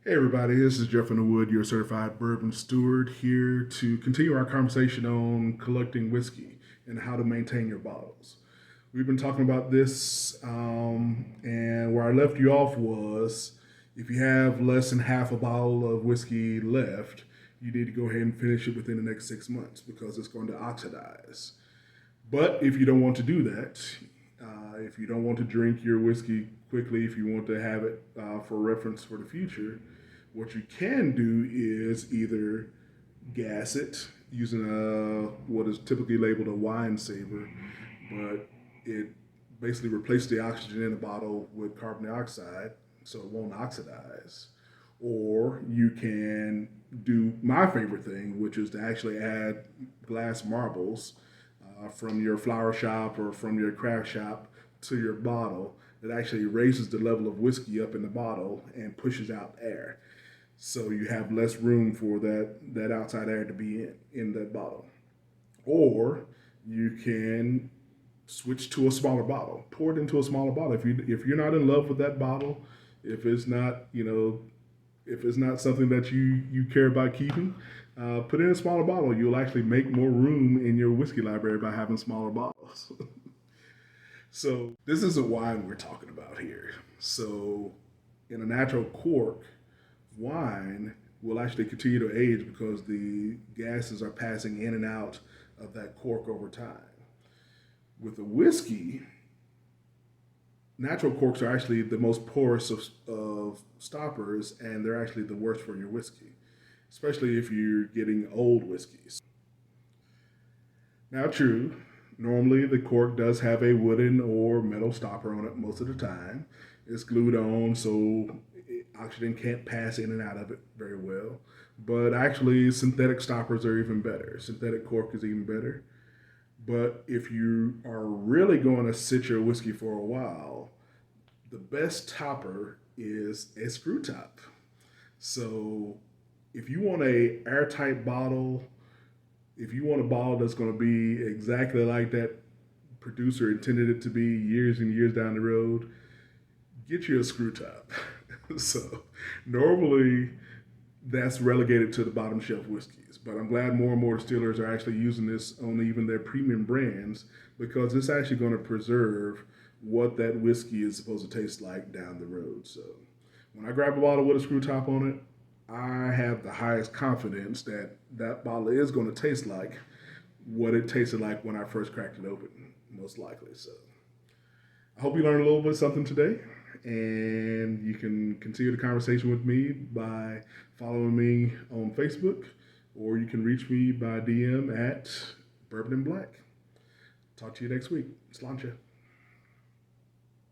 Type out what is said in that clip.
Hey everybody, this is Jeff Underwood, your certified bourbon steward, here to continue our conversation on collecting whiskey and how to maintain your bottles. We've been talking about this, and where I left you off was if you have less than half a bottle of whiskey left, you need to go ahead and finish it within the next 6 months because it's going to oxidize. But if you don't want to do that, if you don't want to drink your whiskey quickly, if you want to have it for reference for the future, what you can do is either gas it using what is typically labeled a wine saver, but it basically replaces the oxygen in the bottle with carbon dioxide so it won't oxidize. Or you can do my favorite thing, which is to actually add glass marbles from your flower shop or from your craft shop to your bottle that actually raises the level of whiskey up in the bottle and pushes out air. So you have less room for that outside air to be in that bottle. Or you can switch to a smaller bottle. Pour it into a smaller bottle. If you're not in love with that bottle, if it's not if it's not something that you care about keeping, put it in a smaller bottle. You'll actually make more room in your whiskey library by having smaller bottles. So this is a wine we're talking about here. So in a natural cork, wine will actually continue to age because the gases are passing in and out of that cork over time. With a whiskey, natural corks are actually the most porous of stoppers, and they're actually the worst for your whiskey, especially if you're getting old whiskeys. Now, true, normally the cork does have a wooden or metal stopper on it most of the time. It's glued on, so oxygen can't pass in and out of it very well. But actually, synthetic stoppers are even better. Synthetic cork is even better. But if you are really going to sit your whiskey for a while, the best topper is a screw top. So if you want a airtight bottle, if you want a bottle that's going to be exactly like that producer intended it to be years and years down the road, get you a screw top. So normally that's relegated to the bottom shelf whiskeys. But I'm glad more and more distillers are actually using this on even their premium brands because it's actually going to preserve what that whiskey is supposed to taste like down the road. So when I grab a bottle with a screw top on it, I have the highest confidence that that bottle is going to taste like what it tasted like when I first cracked it open, most likely. So I hope you learned a little bit something today. And you can continue the conversation with me by following me on Facebook, or you can reach me by DM at Bourbon and Black. Talk to you next week. Sláinte.